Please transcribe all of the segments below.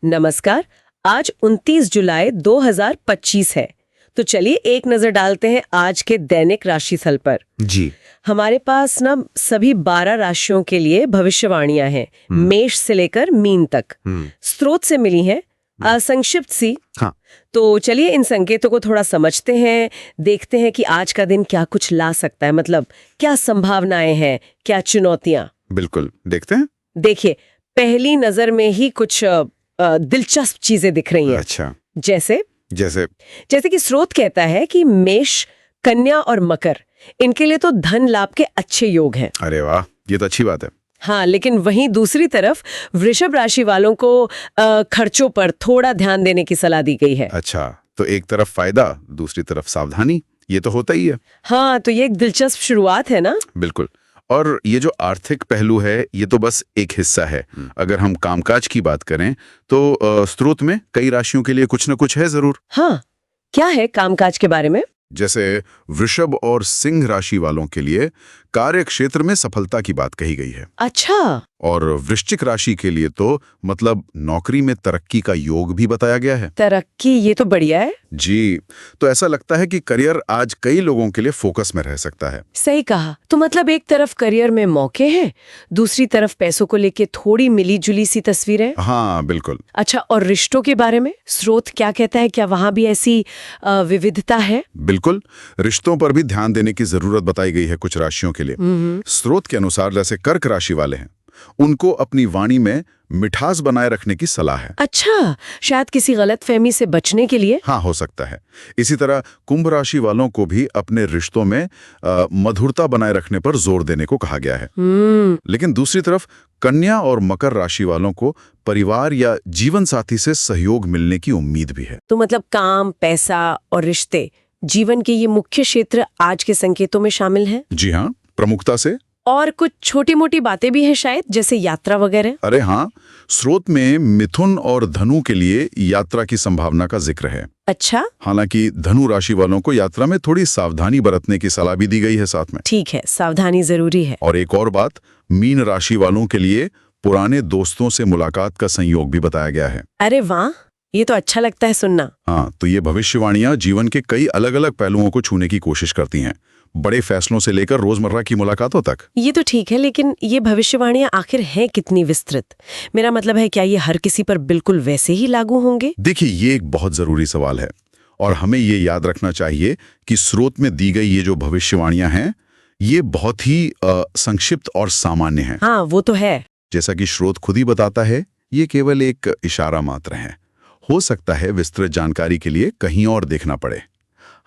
नमस्कार। आज 29 जुलाई 2025 है, तो चलिए एक नजर डालते हैं आज के दैनिक राशिफल पर। जी। हमारे पास ना सभी 12 राशियों के लिए भविष्यवाणियां हैं, मेष से लेकर मीन तक। स्रोत से मिली हैं, संक्षिप्त सी। हाँ। तो चलिए इन संकेतों को थोड़ा समझते हैं, देखते हैं कि आज का दिन क्या कुछ ला सकता है, मतलब क्या संभावनाएं हैं, क्या चुनौतियां। बिल्कुल, देखते हैं। देखिए, पहली नजर में ही कुछ दिलचस्प चीजें दिख रही हैं। अच्छा। जैसे जैसे कि स्रोत कहता है कि मेष, कन्या और मकर, इनके लिए तो धन लाभ के अच्छे योग हैं। अरे वाह, ये तो अच्छी बात है। हाँ, लेकिन वहीं दूसरी तरफ वृषभ राशि वालों को खर्चों पर थोड़ा ध्यान देने की सलाह दी गई है। अच्छा, तो एक तरफ फायदा, दूसरी तरफ सावधानी, ये तो होता ही है। हाँ, तो ये एक दिलचस्प शुरुआत है ना। बिल्कुल। और ये जो आर्थिक पहलू है, ये तो बस एक हिस्सा है। अगर हम कामकाज की बात करें तो स्रोत में कई राशियों के लिए कुछ न कुछ है जरूर। हाँ, क्या है कामकाज के बारे में? जैसे वृषभ और सिंह राशि वालों के लिए कार्य क्षेत्र में सफलता की बात कही गई है। अच्छा। और वृश्चिक राशि के लिए तो मतलब नौकरी में तरक्की का योग भी बताया गया है। तरक्की, ये तो बढ़िया है। जी, तो ऐसा लगता है कि करियर आज कई लोगों के लिए फोकस में रह सकता है। सही कहा। तो मतलब एक तरफ करियर में मौके हैं, दूसरी तरफ पैसों को लेके थोड़ी मिली जुली सी तस्वीरें। हाँ, बिल्कुल। अच्छा, और रिश्तों के बारे में स्रोत क्या कहता है? क्या वहां भी ऐसी विविधता है? बिल्कुल, रिश्तों पर भी ध्यान देने की जरूरत बताई गई है कुछ राशियों के लिए। स्रोत के अनुसार जैसे कर्क राशि वाले हैं, उनको अपनी वाणी में मिठास बनाए रखने की सलाह है। अच्छा, शायद किसी गलतफहमी से बचने के लिए। हाँ, हो सकता है। इसी तरह कुंभ राशि वालों को भी अपने रिश्तों में मधुरता बनाए रखने पर जोर देने को कहा गया है। लेकिन दूसरी तरफ कन्या और मकर राशि वालों को परिवार या जीवन साथी से सहयोग मिलने की उम्मीद भी है। तो मतलब काम, पैसा और रिश्ते, जीवन के ये मुख्य क्षेत्र आज के संकेतों में शामिल हैं। जी हाँ, प्रमुखता से। और कुछ छोटी मोटी बातें भी हैं शायद, जैसे यात्रा वगैरह। अरे हाँ, स्रोत में मिथुन और धनु के लिए यात्रा की संभावना का जिक्र है। अच्छा। हालांकि धनु राशि वालों को यात्रा में थोड़ी सावधानी बरतने की सलाह भी दी गई है साथ में। ठीक है, सावधानी जरूरी है। और एक और बात, मीन राशि वालों के लिए पुराने दोस्तों से मुलाकात का संयोग भी बताया गया है। अरे वाह, ये तो अच्छा लगता है सुनना। हाँ, तो ये भविष्यवाणियां जीवन के कई अलग अलग पहलुओं को छूने की कोशिश करती हैं, बड़े फैसलों से लेकर रोजमर्रा की मुलाकातों तक। ये तो ठीक है, लेकिन ये भविष्यवाणियां आखिर हैं कितनी विस्तृत? मेरा मतलब है, क्या ये हर किसी पर बिल्कुल वैसे ही लागू होंगे? देखिए, ये एक बहुत जरूरी सवाल है और हमें ये याद रखना चाहिए कि स्रोत में दी गई ये जो भविष्यवाणियां हैं, ये बहुत ही संक्षिप्त और सामान्य हैं। हाँ, वो तो है। जैसा कि स्रोत खुद ही बताता है, ये केवल एक इशारा मात्र है। हो सकता है विस्तृत जानकारी के लिए कहीं और देखना पड़े।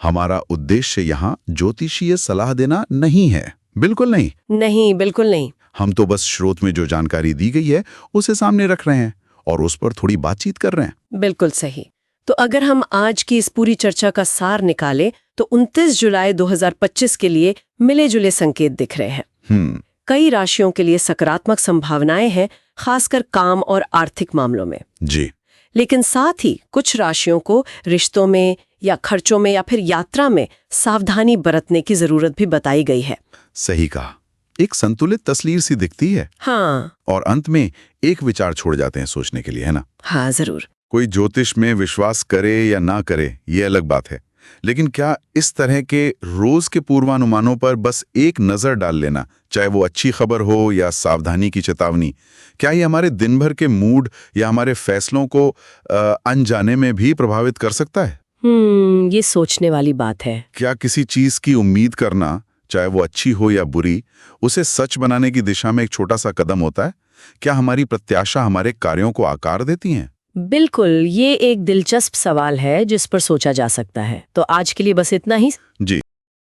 हमारा उद्देश्य यहाँ ज्योतिषीय सलाह देना नहीं है, बिल्कुल नहीं। नहीं, बिल्कुल नहीं। हम तो बस स्रोत में जो जानकारी दी गई है उसे सामने रख रहे हैं और उस पर थोड़ी बातचीत कर रहे हैं। बिल्कुल सही। तो अगर हम आज की इस पूरी चर्चा का सार निकालें तो 29 जुलाई 2025 के लिए मिले जुले संकेत दिख रहे हैं। कई राशियों के लिए सकारात्मक संभावनाएं हैं, खासकर काम और आर्थिक मामलों में। जी। लेकिन साथ ही कुछ राशियों को रिश्तों में या खर्चों में या फिर यात्रा में सावधानी बरतने की जरूरत भी बताई गई है। सही कहा, एक संतुलित तस्वीर सी दिखती है। हाँ। और अंत में एक विचार छोड़ जाते हैं सोचने के लिए, है ना? हाँ, जरूर। कोई ज्योतिष में विश्वास करे या ना करे, ये अलग बात है, लेकिन क्या इस तरह के रोज के पूर्वानुमानों पर बस एक नजर डाल लेना, चाहे वो अच्छी खबर हो या सावधानी की चेतावनी, क्या ये हमारे दिन भर के मूड या हमारे फैसलों को अनजाने में भी प्रभावित कर सकता है? ये सोचने वाली बात है। क्या किसी चीज की उम्मीद करना, चाहे वो अच्छी हो या बुरी, उसे सच बनाने की दिशा में एक छोटा सा कदम होता है? क्या हमारी प्रत्याशा हमारे कार्यों को आकार देती हैं? बिल्कुल, ये एक दिलचस्प सवाल है जिस पर सोचा जा सकता है। तो आज के लिए बस इतना ही। जी।